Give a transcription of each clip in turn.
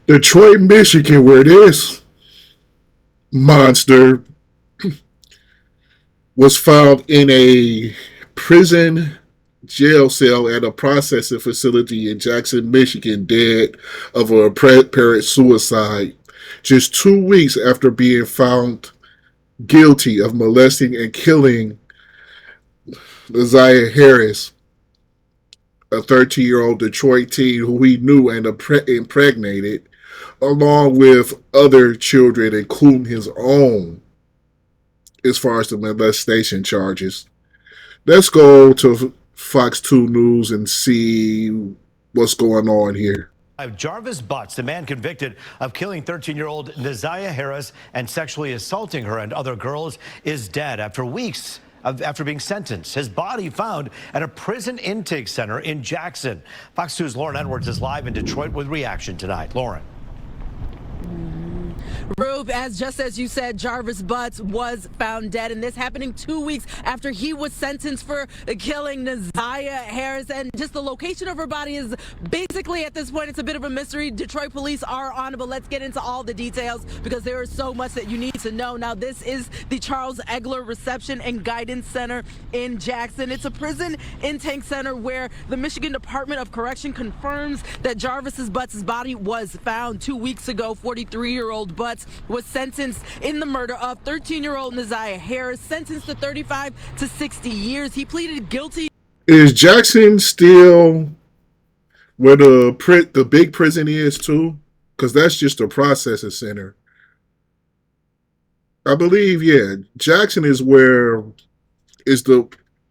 Detroit, Michigan, where this monster was found in a prison jail cell at a processing facility in Jackson, Michigan, dead of a apparent suicide, just 2 weeks after being found guilty of molesting and killing Ziyah Harris, a 13-year-old Detroit teen who he knew and impregnated, along with other children, including his own, as far as the molestation charges. Let's go to Fox 2 News and see what's going on here. Jarvis Butts, the man convicted of killing 13-year-old Ziyah Harris and sexually assaulting her and other girls, is dead after weeks after being sentenced. His body found at a prison intake center in Jackson. Fox 2's Lauren Edwards is live in Detroit with reaction tonight. Lauren. Rube, just as you said, Jarvis Butts was found dead, and this happening 2 weeks after he was sentenced for killing Ziyah Harris. And just the location of her body is basically, at this point, it's a bit of a mystery. Detroit police are on it, but let's get into all the details because there is so much that you need to know. Now, this is the Charles Egler Reception and Guidance Center in Jackson. It's a prison intake center where the Michigan Department of Correction confirms that Jarvis Butts' body was found 2 weeks ago. 43-year-old Butts was sentenced in the murder of 13-year-old Ziyah Harris, sentenced to 35 to 60 years. He pleaded guilty. Is Jackson still where the big prison is too? Because that's just a processing center. I believe, yeah. Jackson is where is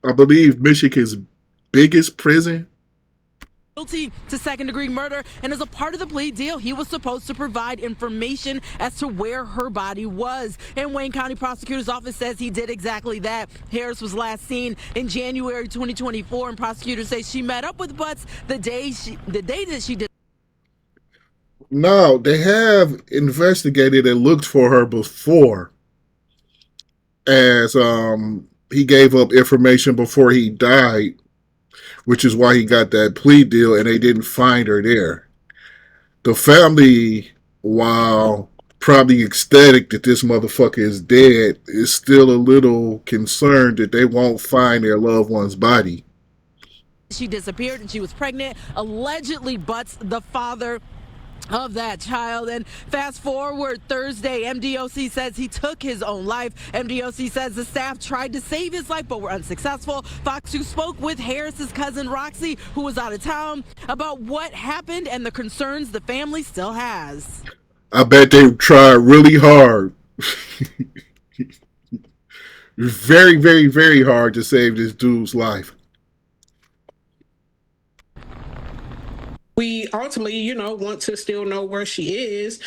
I believe, Michigan's biggest prison. Guilty to second-degree murder, and as a part of the plea deal, he was supposed to provide information as to where her body was. And Wayne County Prosecutor's Office says he did exactly that. Harris was last seen in January 2024, and prosecutors say she met up with Butts the day that she did. No, they have investigated and looked for her before, as he gave up information before he died, which is why he got that plea deal, and they didn't find her there. The family, while probably ecstatic that this motherfucker is dead, is still a little concerned that they won't find their loved one's body. She disappeared and she was pregnant. Allegedly, Butts, the father of that child. And fast forward Thursday, MDOC says he took his own life. MDOC says the staff tried to save his life but were unsuccessful. Fox 2 spoke with Harris's cousin Roxy, who was out of town, about what happened and the concerns the family still has. I bet they tried really hard. Very, very, very hard to save this dude's life. We ultimately, want to still know where she is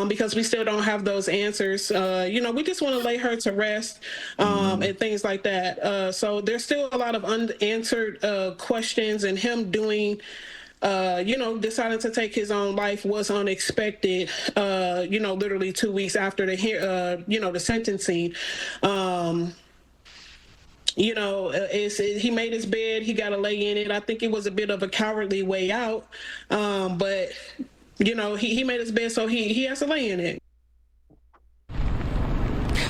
because we still don't have those answers. We just want to lay her to rest and things like that. So there's still a lot of unanswered questions, and him doing deciding to take his own life was unexpected, literally 2 weeks after the sentencing. He made his bed, he got to lay in it. I think it was a bit of a cowardly way out, but he made his bed, so he has to lay in it.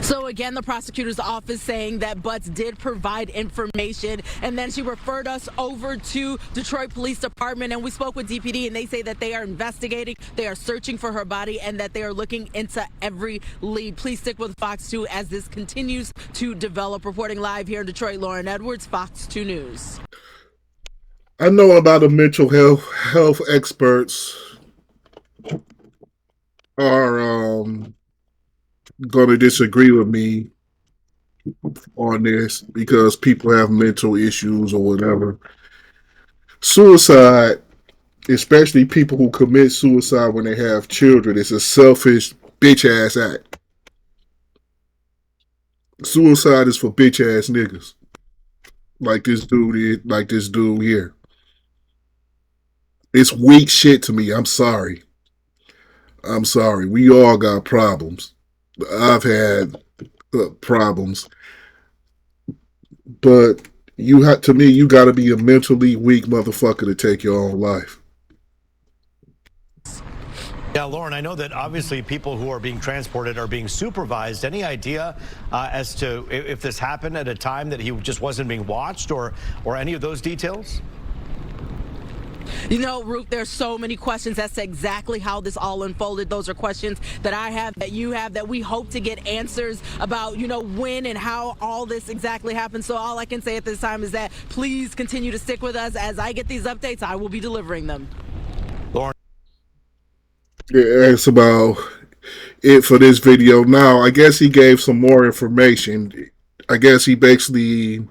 So again, the prosecutor's office saying that Butts did provide information, and then she referred us over to Detroit Police Department, and we spoke with DPD, and they say that they are investigating, they are searching for her body, and that they are looking into every lead. Please stick with Fox 2 as this continues to develop. Reporting live here in Detroit, Lauren Edwards, Fox 2 News. I know a lot of mental health experts are going to disagree with me on this because people have mental issues or whatever. Suicide, especially people who commit suicide when they have children, is a selfish bitch ass act. Suicide is for bitch ass niggas, like this dude here. It's weak shit to me. I'm sorry. We all got problems. I've had problems, but you got to be a mentally weak motherfucker to take your own life. Yeah, Lauren, I know that obviously people who are being transported are being supervised. Any idea as to if this happened at a time that he just wasn't being watched, or any of those details? You know, Ruth, there's so many questions as to exactly how this all unfolded. Those are questions that I have, that you have, that we hope to get answers about, you know, when and how all this exactly happened. So all I can say at this time is that please continue to stick with us. As I get these updates, I will be delivering them. Lauren. Yeah, that's about it for this video. Now, I guess he gave some more information. I guess he basically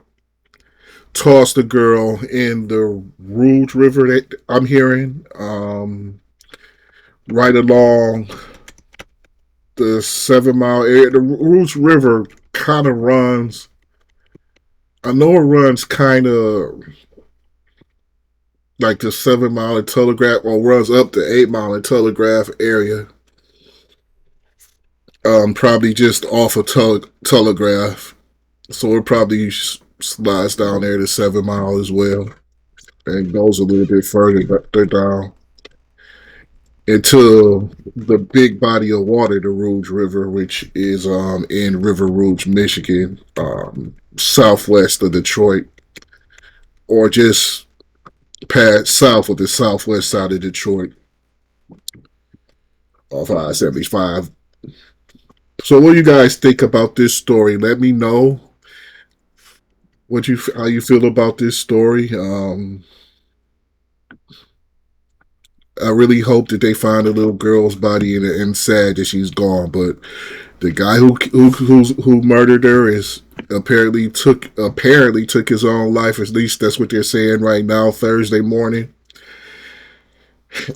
tossed the girl in the Rouge River that I'm hearing, right along the 7 Mile area. The Rouge River kind of runs, I know it runs kind of like the 7 Mile and Telegraph, or runs up the 8 Mile and Telegraph area. Probably just off of Telegraph. So it probably slides down there to 7 Mile as well, and goes a little bit further down into the big body of water, the Rouge River, which is in River Rouge, Michigan, southwest of Detroit, or just past south of the southwest side of Detroit, off I-75. So, what do you guys think about this story? Let me know how you feel about this story. I really hope that they find the little girl's body, and sad that she's gone. But the guy who murdered her is apparently took his own life. At least that's what they're saying right now, Thursday morning.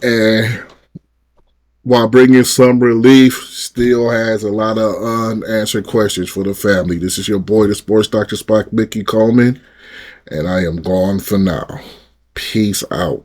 And while bringing some relief, still has a lot of unanswered questions for the family. This is your boy, the Sports Doctor Spock, Mickey Coleman, and I am gone for now. Peace out.